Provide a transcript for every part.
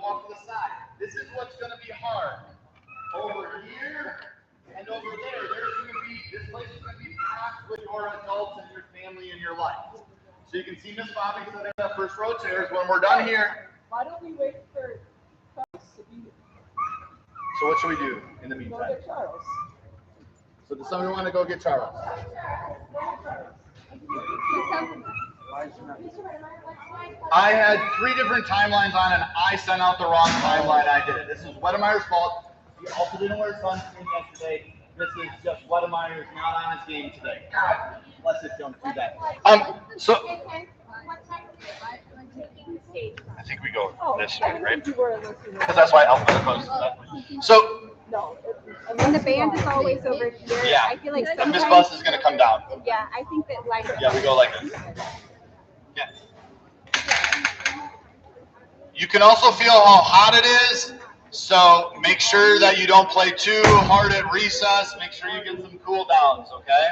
off to the side. This is what's going to be hard. Over here and over there, this place is going to be packed with your adults and your family and your life. So you can see Miss Bobby sitting in the first row chairs. When we're done here. Why don't we wait for Charles to be here? So what should we do in the meantime? Go get Charles. So does somebody want to go get Charles? I had 3 different timelines on and I sent out the wrong timeline. I did it. This is Wedemeyer's fault. He also didn't wear sunscreen yesterday. This is just Wedemeyer's not on his game today. Let's just don't do that. So I think we go this way, right? Because that's why Alpha goes that way. So no. And the band is always over here. Yeah. I feel like and this bus is going to come down. Yeah, I think that like. Yeah, we go like this. Yeah. You can also feel how hot it is. So make sure that you don't play too hard at recess. Make sure you get some cool downs, okay?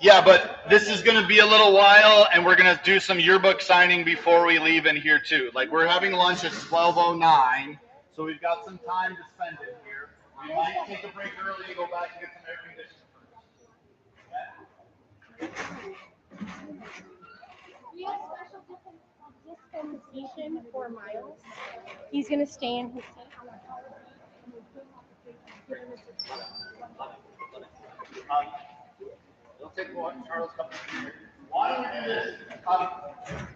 Yeah, but this is going to be a little while, and we're going to do some yearbook signing before we leave in here, too. Like, we're having lunch at 12:09, so we've got some time to spend in here. We might take a break early and go back and get some air conditioning first. We have special dispensation for Miles. He's going to stay in his seat. It'll take one. Charles, come here. Why don't we do this?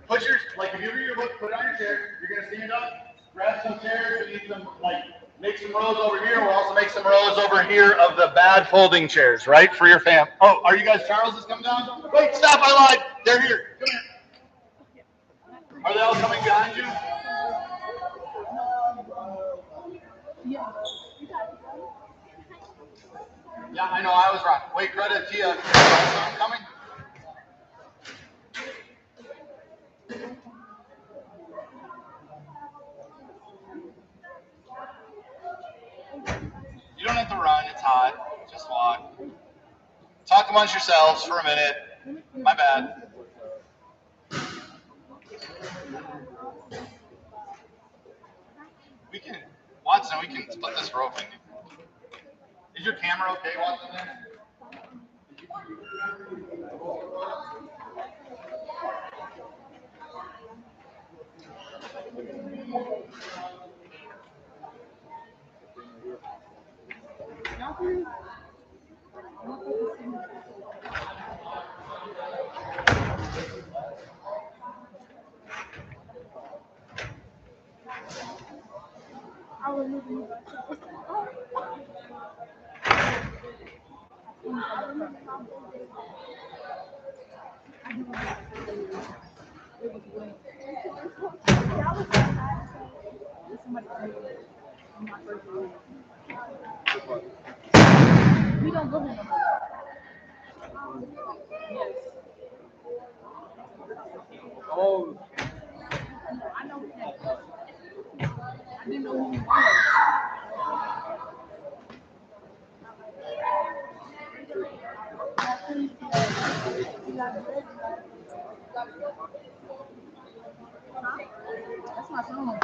Put your, like, if you read your book, put it on your chair. You're going to stand up, grab some chairs. We need some, like, make some rows over here. We'll also make some rows over here of the bad folding chairs, right, for your fam. Oh, are you guys, Charles is coming down? Wait, stop, I lied. They're here. Come here. Are they all coming behind you? Yeah, I know, I was wrong. Wait, credit Tia. I'm coming. You don't have to run, it's hot. Just walk. Talk amongst yourselves for a minute. My bad. We can, Watson, we can split this rope. Is your camera okay, Watson, there? We don't live in the Oh. I know that. I didn't know who he was. That's my phone.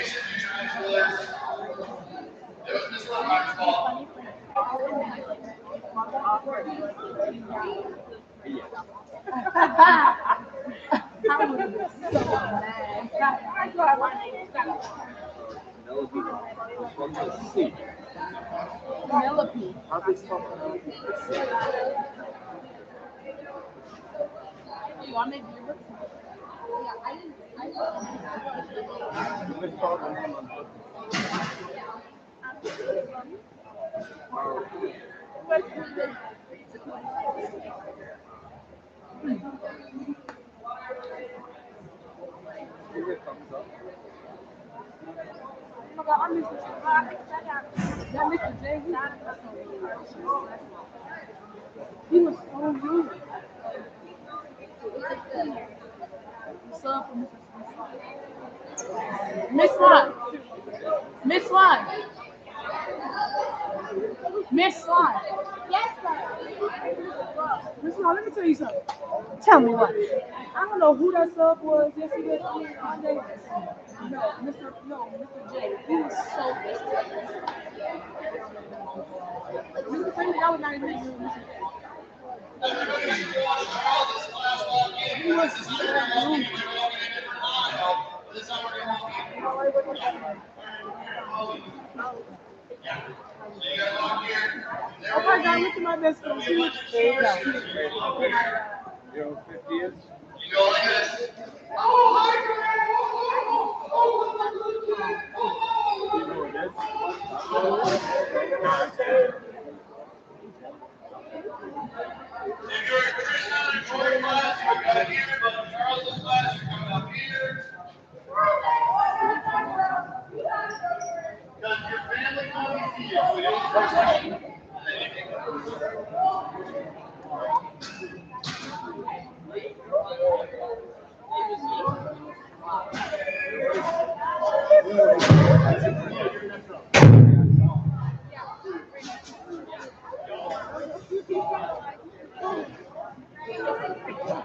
Attention, future high schoolers. It was Miss Lockhart's fault. Penelope. You want me to do it? Oh my God, I miss that Mr. J. He was so rude. What's up, Miss Swan? Miss Swan? Miss Swan? Yes, sir. Miss Swan, let me tell you something. Tell me what. I don't know who that sub was yesterday. No, Mr. J. He was so pissed. Mr. Freeman, I was not even Mr. J. He was so rude. Oh my God, look at my best friend. There you go. You go like this. Oh, hi, Grandma. If you're a Christian in your class, you're going to here, but in Charles's class, you're coming up here. Because your family comes to see you. We do the first question. And then you can go.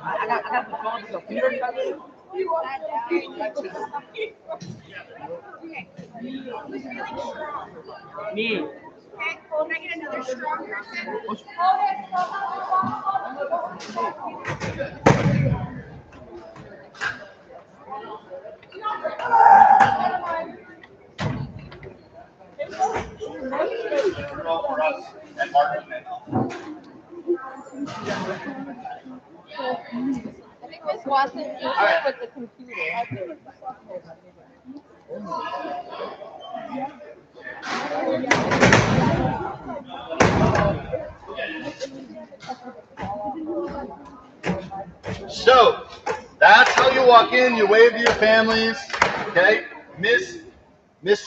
I got the phone with the computer. Me. Okay, well, can I get another strong person? Roll for us and Martin and I think Miss Watson needs it with the computer. So that's how you walk in. You wave to your families. Okay, Miss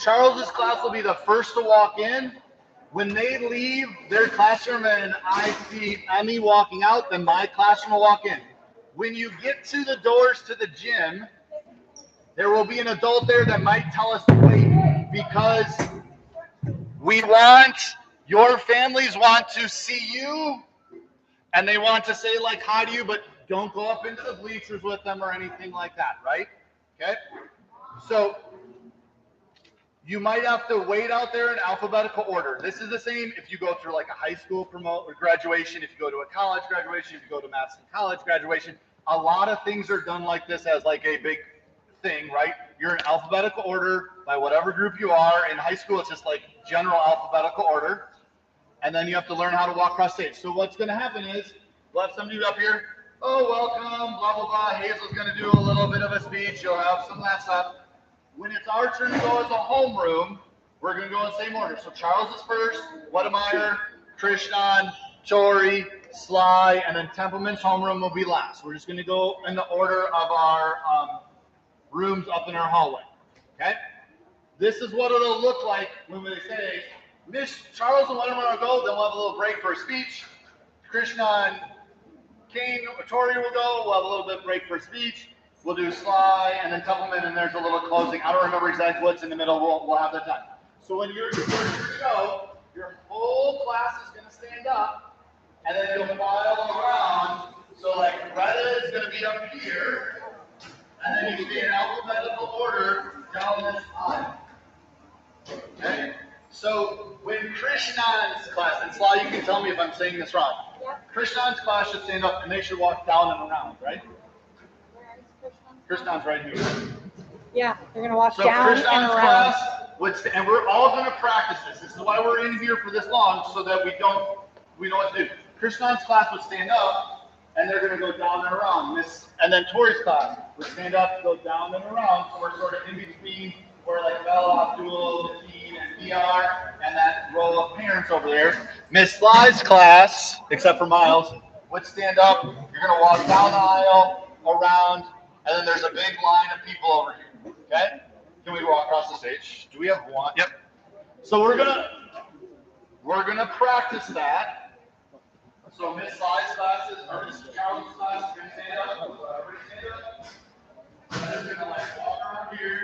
Charles's class will be the first to walk in. When they leave their classroom and I see Emmy walking out, then my classroom will walk in. When you get to the doors to the gym, there will be an adult there that might tell us to wait because your families want to see you and they want to say like hi to you, but don't go up into the bleachers with them or anything like that, right? Okay? So you might have to wait out there in alphabetical order. This is the same if you go through like a high school promote or graduation, if you go to a college graduation, if you go to Madison College graduation. A lot of things are done like this as like a big thing, right? You're in alphabetical order by whatever group you are. In high school, it's just like general alphabetical order. And then you have to learn how to walk across stage. So what's going to happen is we'll have somebody up here. Oh, welcome, blah, blah, blah. Hazel's going to do a little bit of a speech. You'll have some of that stuff. When it's our turn to go as a homeroom, we're going to go in the same order. So Charles is first, Wedemeyer, Krishnan, Tori, Sly, and then Templeman's homeroom will be last. We're just going to go in the order of our rooms up in our hallway. Okay? This is what it'll look like when they say, Miss Charles and Wedemeyer will go, then we'll have a little break for a speech. Krishnan, Kane, Tori will go, we'll have a little bit break for a speech. We'll do Sly and then Templeman, and there's a little closing. I don't remember exactly what's in the middle. We'll have that done. So when you're first to go, your whole class is going to stand up, and then you'll file around. So like Greta is going to be up here, and then you stay in alphabetical order down this aisle. So when Krishnan's class, and Sly, you can tell me if I'm saying this wrong. Yep. Krishnan's class should stand up and they should walk down and around, right? Krishnan's right here. Yeah, they're gonna walk So down Krishnan's and around. class and we're all gonna practice this. This is why we're in here for this long, so that we know what to do. Krishnan's class would stand up and they're gonna go down and around. And then Tori's class would stand up, go down and around, so we're sort of in between where like Bella, Abdul, Nakeem, and VR, and that row of parents over there. Miss Sly's class, except for Miles, would stand up. You're gonna walk down the aisle, around, and then there's a big line of people over here. Okay? Can we walk across the stage? Do we have one? Yep. So we're gonna practice that. So Miss Sly's classes, or Miss Carol's class, is gonna stand up. Everybody stand up. And they're gonna like walk around here.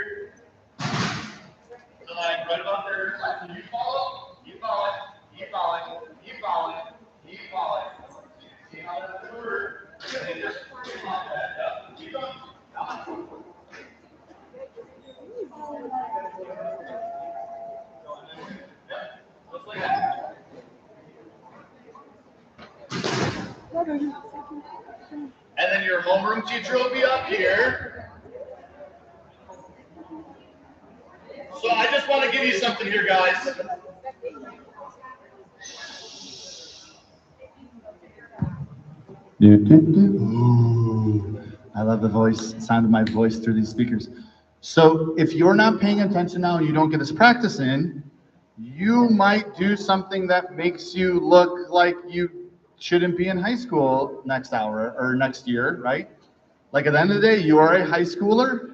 So like right about there, like you follow, you follow it, you follow it, you follow it, you follow it. See how that's work? And just keep on that. Keep going. Come on. Looks like that. And then your homeroom teacher will be up here. So I just want to give you something here, guys. Ooh, I love the sound of my voice through these speakers. So if you're not paying attention now and you don't get this practice in, you might do something that makes you look like you shouldn't be in high school next hour or next year, right? Like at the end of the day, you are a high schooler.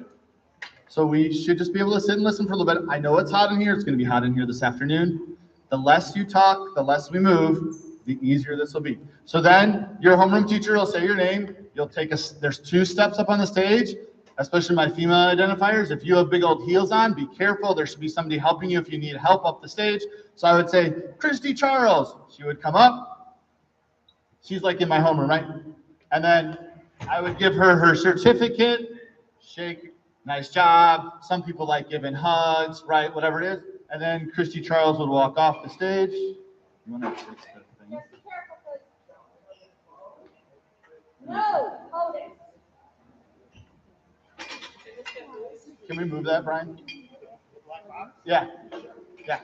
So we should just be able to sit and listen for a little bit. I know it's hot in here. It's going to be hot in here this afternoon. The less you talk, the less we move, the easier this will be. So then your homeroom teacher will say your name. You'll take there's 2 steps up on the stage, especially my female identifiers. If you have big old heels on, be careful. There should be somebody helping you if you need help up the stage. So I would say, Christy Charles. She would come up. She's like in my homeroom, right? And then I would give her her certificate, shake, nice job. Some people like giving hugs, right? Whatever it is. And then Christy Charles would walk off the stage. You want to fix the thing? No, hold it. Can we move that, Brian? Yeah. Yeah.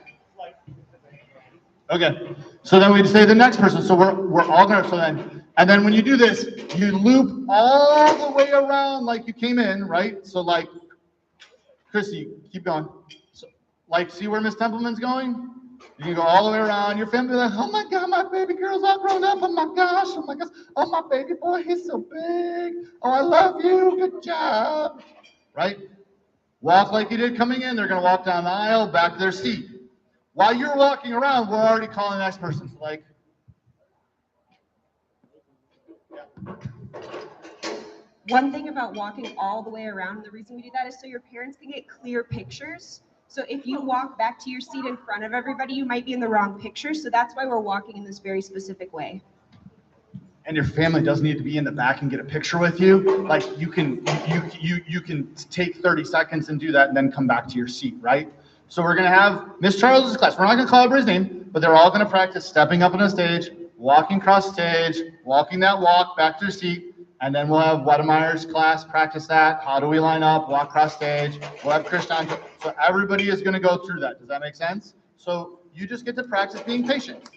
Okay. So then we'd say the next person. So we're all gonna and then when you do this, you loop all the way around like you came in, right? So like Chrissy, keep going. So, like, see where Miss Templeman's going? You can go all the way around. Your family like, oh my God, my baby girl's all grown up. Oh my gosh, oh my gosh. Oh, my baby boy, he's so big. Oh, I love you. Good job. Right? Walk like you did coming in. They're going to walk down the aisle, back to their seat. While you're walking around, we're already calling the next person. So like, One thing about walking all the way around, the reason we do that is so your parents can get clear pictures. So if you walk back to your seat in front of everybody, you might be in the wrong picture. So that's why we're walking in this very specific way. And your family doesn't need to be in the back and get a picture with you. Like you can take 30 seconds and do that and then come back to your seat, right? So we're gonna have Miss Charles' class. We're not gonna call everybody's name, but they're all gonna practice stepping up on a stage, walking across stage, walking that walk back to their seat, and then we'll have Wedemeyer's class practice that. How do we line up, walk across stage? We'll have Krishan. So everybody is gonna go through that. Does that make sense? So you just get to practice being patient.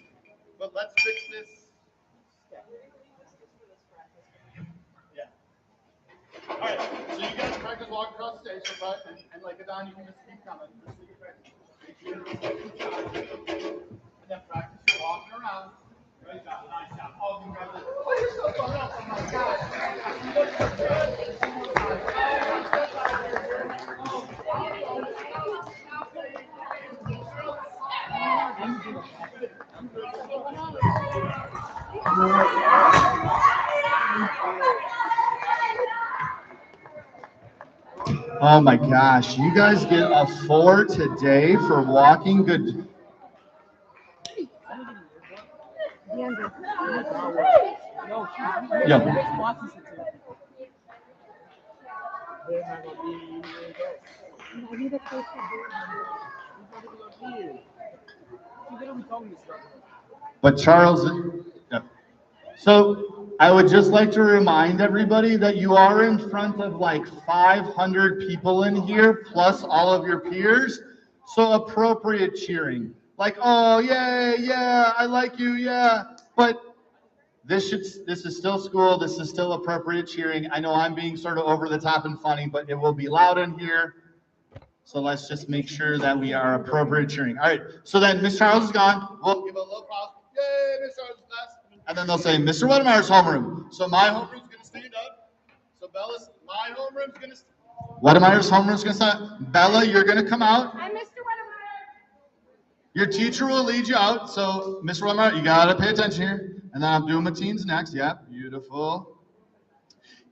But let's fix this. All right, so you guys practice walking across the stage, so and like Adon, you can just keep coming. And then practice your walking around. Great job, nice job. Oh, congratulations. Oh, you're so fun up. Oh my gosh. Oh my gosh, you guys get a 4 today for walking good. She literally told me to start. But Charles, yeah. So I would just like to remind everybody that you are in front of like 500 people in here, plus all of your peers. So appropriate cheering, like, oh, yay, yeah, I like you, yeah. But this is still school. This is still appropriate cheering. I know I'm being sort of over the top and funny, but it will be loud in here. So let's just make sure that we are appropriate cheering. All right. So then Miss Charles is gone. We'll give a little applause. Yay, Miss Charles is best. And then they'll say, Mr. Wedemeyer's homeroom. So my homeroom's going to stand up. So Bella's, my homeroom's going to, Wedemeyer's homeroom's going to stand. Bella, you're going to come out. I'm Mr. Wedemeyer. Your teacher will lead you out. So Mr. Wedemeyer, you got to pay attention here. And then I'm doing my teens next. Yeah, beautiful.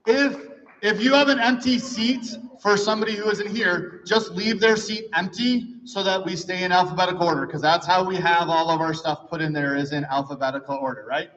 If you have an empty seat for somebody who isn't here, just leave their seat empty so that we stay in alphabetical order, because that's how we have all of our stuff put in there, is in alphabetical order, right?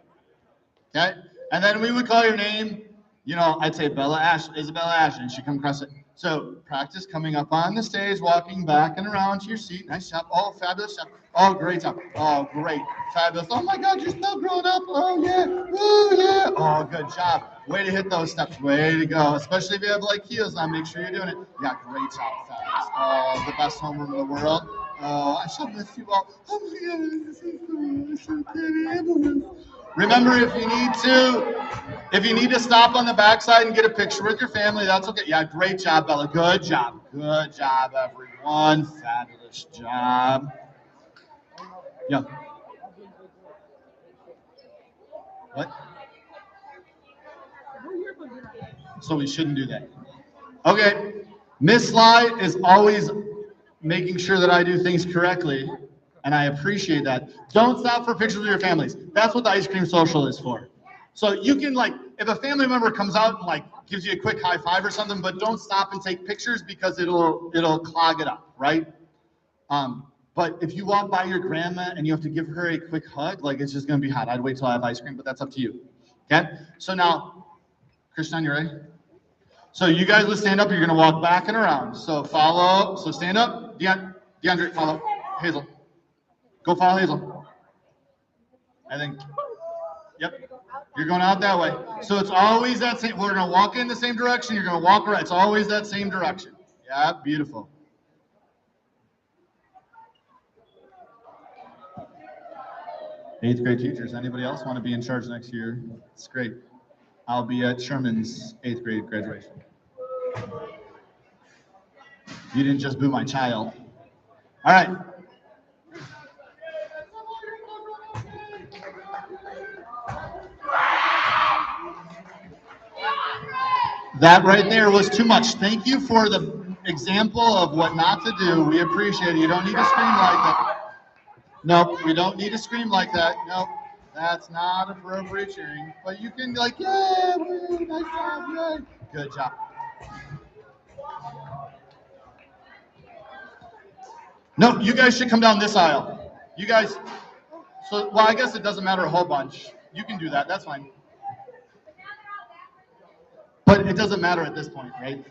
Okay? And then we would call your name. You know, I'd say Isabella Ashton. She'd come across it. So practice coming up on the stage, walking back and around to your seat. Nice job. Oh, fabulous job. Oh, great job. Oh, great. Fabulous. Oh my God, you're still growing up. Oh yeah. Oh yeah. Oh, good job. Way to hit those steps. Way to go. Especially if you have like heels on, make sure you're doing it. Yeah, great job. Fabulous. Oh, the best homeroom in the world. Oh, I shall miss you all. Oh my God, this is so good. Remember, if you need to stop on the backside and get a picture with your family, that's okay. Yeah, great job, Bella. Good job. Good job, everyone. Fabulous job. Yeah. What? So we shouldn't do that. Okay. Miss Sly is always making sure that I do things correctly, and I appreciate that. Don't stop for pictures with your families. That's what the ice cream social is for. So you can, like, if a family member comes out and like gives you a quick high five or something, but don't stop and take pictures because it'll clog it up, right? But if you walk by your grandma and you have to give her a quick hug, like, it's just gonna be hot. I'd wait till I have ice cream, but that's up to you. Okay? So now, Krishan, you ready? So you guys will stand up. You're gonna walk back and around. So follow. So stand up. DeAndre, follow. Hazel. Go follow Hazel. I think. Yep. You're going out that way. So it's always that same. We're gonna walk in the same direction. You're gonna walk right. It's always that same direction. Yeah, beautiful. Eighth grade teachers. Anybody else want to be in charge next year? It's great. I'll be at Sherman's 8th grade graduation. You didn't just boo my child. All right. That right there was too much. Thank you for the example of what not to do. We appreciate it. You don't need to scream like that. Nope, we don't need to scream like that. Nope, that's not appropriate cheering. But you can be like, yeah, woo, nice job, yay. Good job. No, you guys should come down this aisle. You guys, so, well, I guess it doesn't matter a whole bunch. You can do that, that's fine. But it doesn't matter at this point, right?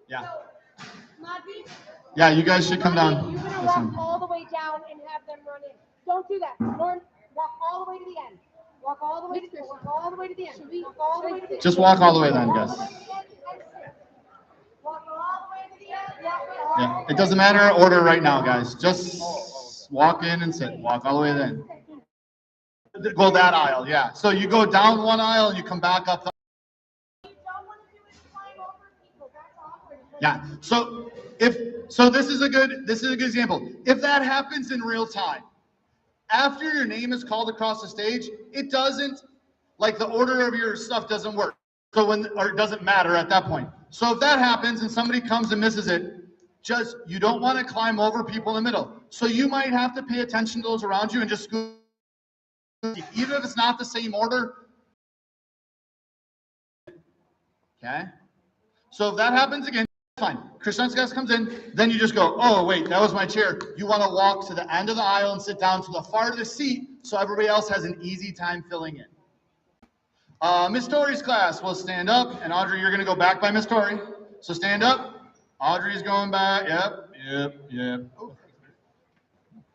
Yeah. Yeah, you guys should come down. You're gonna walk all the way down and have them run in. Don't do that. Lauren, walk all the way to the end. Walk all the way to the end. Walk all the way to the end. Walk all the way to the end. Just walk all the way then, guys. Walk all the way to the end. Yeah, it doesn't matter order right now, guys. Just walk in and sit. Walk all the way then. Go that aisle, yeah. So you go down one aisle and you come back up. Yeah. So this is a good example. If that happens in real time, after your name is called across the stage, it doesn't, like, the order of your stuff doesn't work. So or it doesn't matter at that point. So if that happens and somebody comes and misses it, you don't want to climb over people in the middle. So you might have to pay attention to those around you and just scoot, even if it's not the same order. Okay. So if that happens again, fine. Krishnenska comes in, then you just go, oh, wait, that was my chair. You want to walk to the end of the aisle and sit down to the farthest seat so everybody else has an easy time filling in. Miss Tori's class will stand up, and Audrey, you're going to go back by Miss Tori. So stand up. Audrey's going back. Yep. Oh,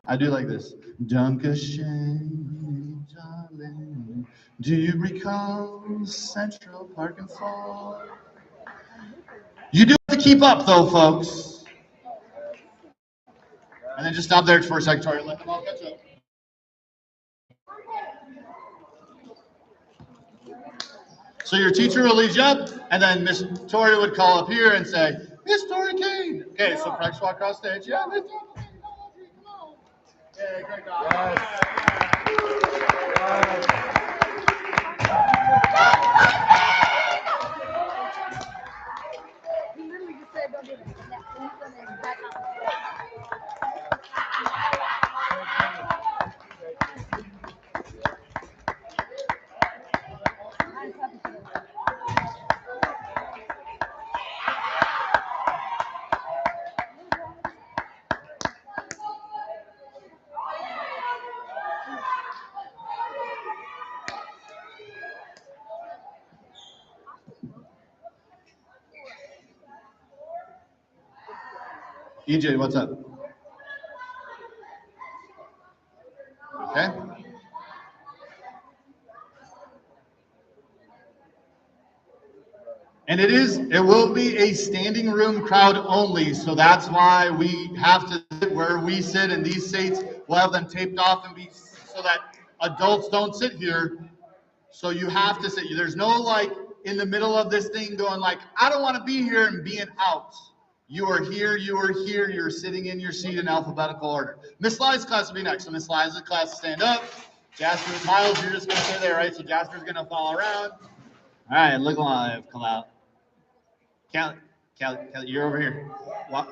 I do like this. Dankeschön, darling. Do you recall Central Park and Fall? You do have to keep up, though, folks. And then just stop there for a second, Tori. Let them all catch up. So your teacher will lead you up, and then Miss Tori would call up here and say, Miss Tori Kane. Okay, so practice walk across stage. Yeah, Miss Tori Kane, come on. Yeah, great job. He literally just said, don't do that. Yeah, he's gonna back up. EJ, what's up? Okay. And it will be a standing room crowd only, so that's why we have to sit where we sit, and these seats, we'll have them taped off and be so that adults don't sit here. So you have to sit. There's no like in the middle of this thing going like, I don't want to be here and being out. You are here, you're sitting in your seat in alphabetical order. Miss Liza's class will be next. So Miss Liza's class will stand up. Jasper and Miles, you're just gonna stay there, right? So Jasper's gonna follow around. All right, look alive, come out. Callie, you're over here. What?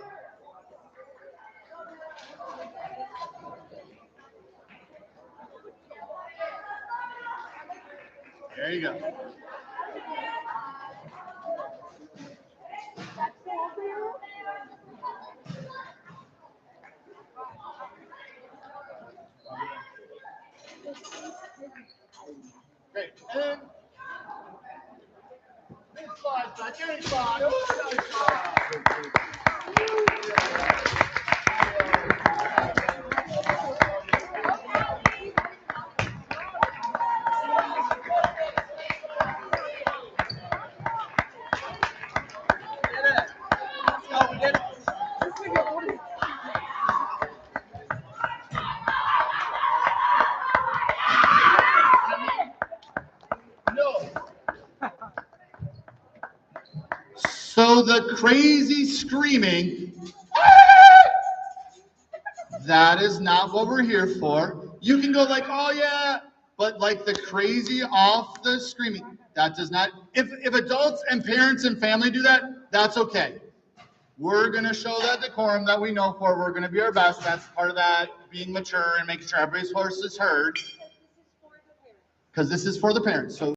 There you go. Great. And big slide, getting slide. So the crazy screaming, that is not what we're here for. You can go like, oh yeah, but like the crazy off the screaming, that does not, if adults and parents and family do that, that's okay. We're gonna show that decorum that we know for. We're gonna be our best. That's part of that, being mature and making sure everybody's voice is heard. Because this is for the parents. So